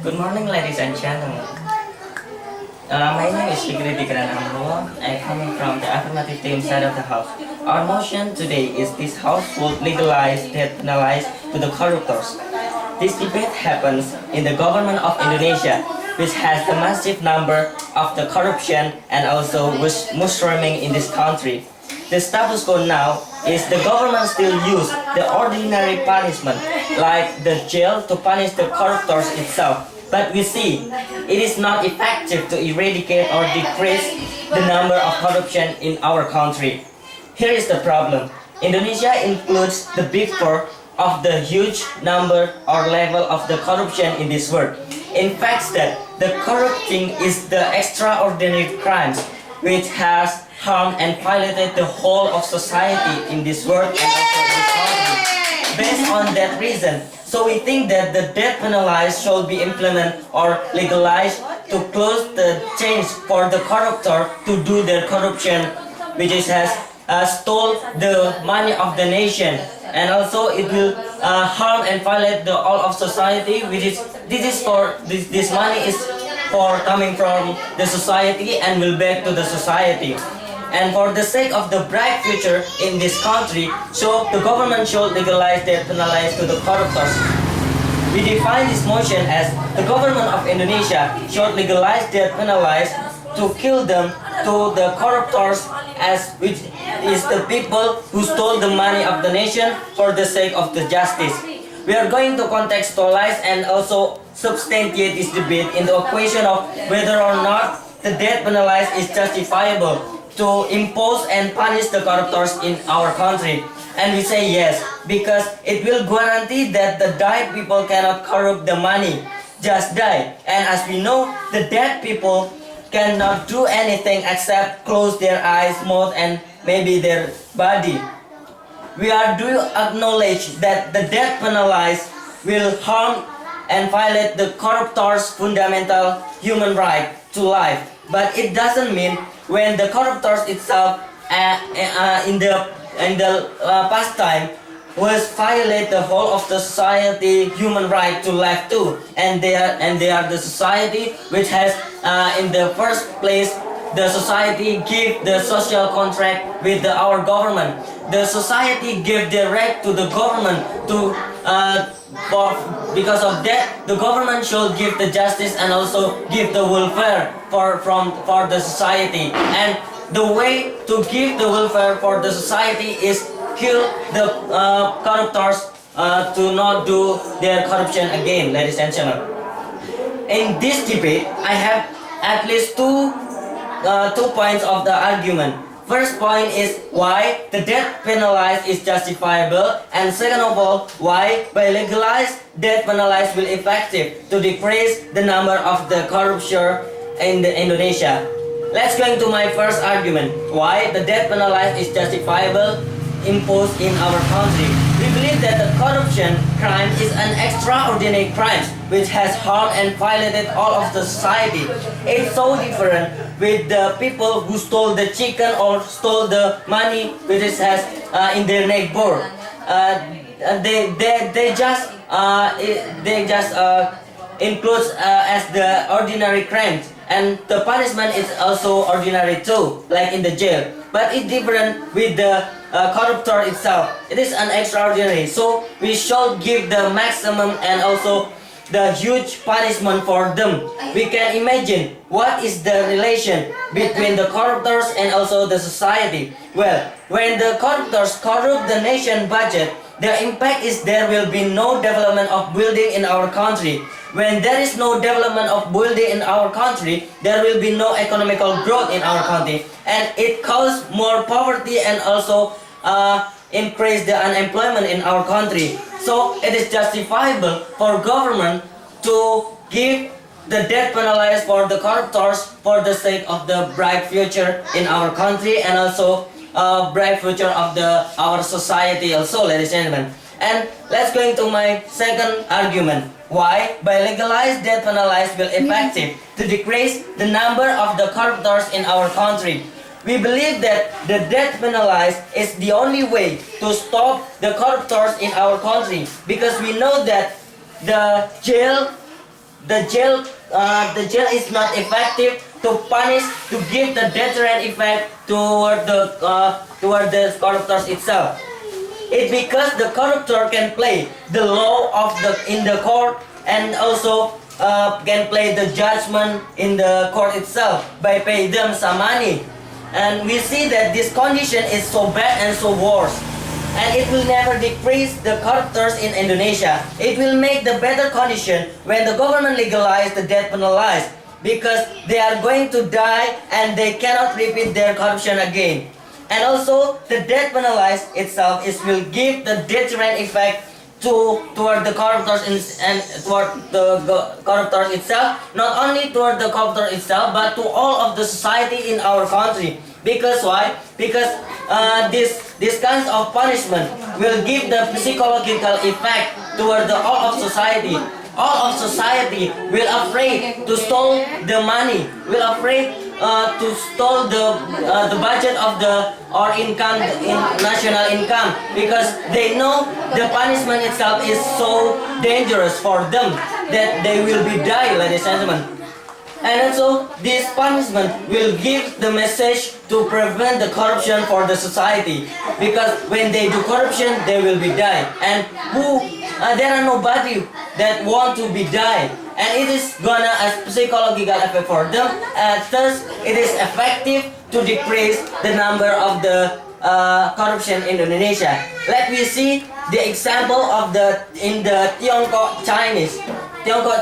Good morning, ladies and gentlemen. My name is Fikri. I come from the affirmative team side of the house. Our motion today is this house would legalize, depenalize to the corruptors. This debate happens in the government of Indonesia, which has the massive number of the corruption and also mushrooming in this country. The status quo now is the government still use the ordinary punishment like the jail to punish the corruptors itself. But we see it is not effective to eradicate or decrease the number of corruption in our country. Here is the problem. Indonesia includes the big four of the huge number or level of the corruption in this world. In fact, that the corrupting is the extraordinary crimes which has harmed and violated the whole of society in this world and also in this country. Based on that reason, so we think that the death penalized should be implemented or legalized to close the change for the corruptor to do their corruption, which has stole the money of the nation, and also it will harm and violate the all of society, which is this money is for coming from the society and will back to the society. And for the sake of the bright future in this country, so the government should legalize and penalize to the corruptors. We define this motion as the government of Indonesia should legalize and penalize to kill them to the corruptors, as which is the people who stole the money of the nation for the sake of the justice. We are going to contextualize and also substantiate this debate in the equation of whether or not the death penalized is justifiable to impose and punish the corruptors in our country. And we say yes, because it will guarantee that the dead people cannot corrupt the money, just die. And as we know, the dead people cannot do anything except close their eyes, mouth, and maybe their body. We are do acknowledge that the death penalized will harm and violate the corruptors' fundamental human right to life. But it doesn't mean when the corruptors itself in the past time was violate the whole of the society human right to life too, and they are the society which has in the first place the society give the social contract with our government. The society give the right to the government to because of that the government should give the justice and also give the welfare for the society. And the way to give the welfare for the society is kill the corruptors to not do their corruption again, ladies and gentlemen. In this debate, I have at least two points of the argument. First point is why the death penalized is justifiable, and second of all, why by legalized death penalized will effective to decrease the number of the corruption in Indonesia. Let's go into my first argument. Why the death penalized is justifiable imposed in our country. We believe that the corruption crime is an extraordinary crime which has harmed and violated all of the society. It's so different with the people who stole the chicken or stole the money which it has in their neighbor. They just includes as the ordinary crimes, and the punishment is also ordinary too, like in the jail. But it's different with the corruptor itself. It is an extraordinary. So we should give the maximum and also the huge punishment for them. We can imagine what is the relation between the corruptors and also the society. Well, when the corruptors corrupt the nation budget, the impact is there will be no development of building in our country. When there is no development of building in our country, there will be no economical growth in our country, and it causes more poverty and also increase the unemployment in our country. So it is justifiable for government to give the death penalized for the corruptors for the sake of the bright future in our country and also bright future of our society also, ladies and gentlemen. And let's go into my second argument. Why by legalized death penalized will effective to decrease the number of the corruptors in our country. We believe that the death penalized is the only way to stop the corruptors in our country, because we know that the jail the jail is not effective to punish, to give the deterrent effect toward the corruptors itself. It's because the corruptor can play the law of in the court, and also can play the judgment in the court itself by paying them some money. And we see that this condition is so bad and so worse. And it will never decrease the corruptors in Indonesia. It will make the better condition when the government legalize the death penalized, because they are going to die and they cannot repeat their corruption again. And also the death penalized itself will give the deterrent effect toward the corruptors and toward the corruptors itself, not only toward the corruptor itself but to all of the society in our country. Because why? Because this kinds of punishment will give the psychological effect toward the all of society. All of society will afraid to steal the money, will afraid to steal the budget of the or income in national income, because they know the punishment itself is so dangerous for them that they will be die, ladies and gentlemen. And also this punishment will give the message to prevent the corruption for the society, because when they do corruption they will be die, and there are nobody that want to be die, and it is gonna a psychological effect for them, and thus it is effective to decrease the number of the corruption in Indonesia. Let me see the example of in the Tiongkok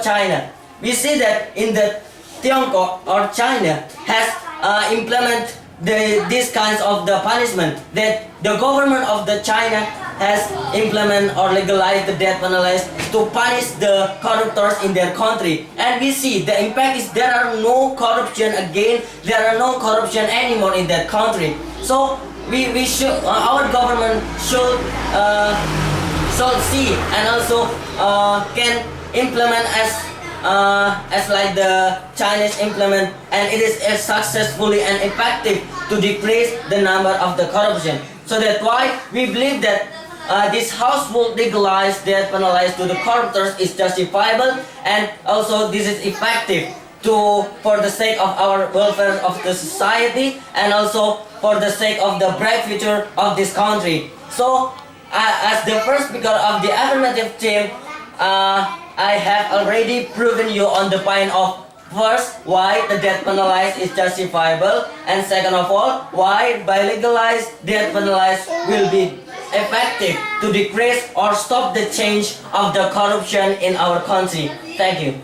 China. We see that in the Tiongkok or China has implement these kinds of the punishment, that the government of the China has implement or legalized the death penalty to punish the corruptors in their country. And we see the impact is there are no corruption again, there are no corruption anymore in that country. So we should our government should see and also can implement as like the Chinese implement, and it is successfully and effective to decrease the number of the corruption. So that's why we believe that this household legalized death penalized to the corruptors is justifiable, and also this is effective for the sake of our welfare of the society, and also for the sake of the bright future of this country. So as the first speaker of the affirmative team, I have already proven you on the point of first, why the death penalized is justifiable, and second of all, why by legalized death penalized will be effective to decrease or stop the change of the corruption in our country. Thank you.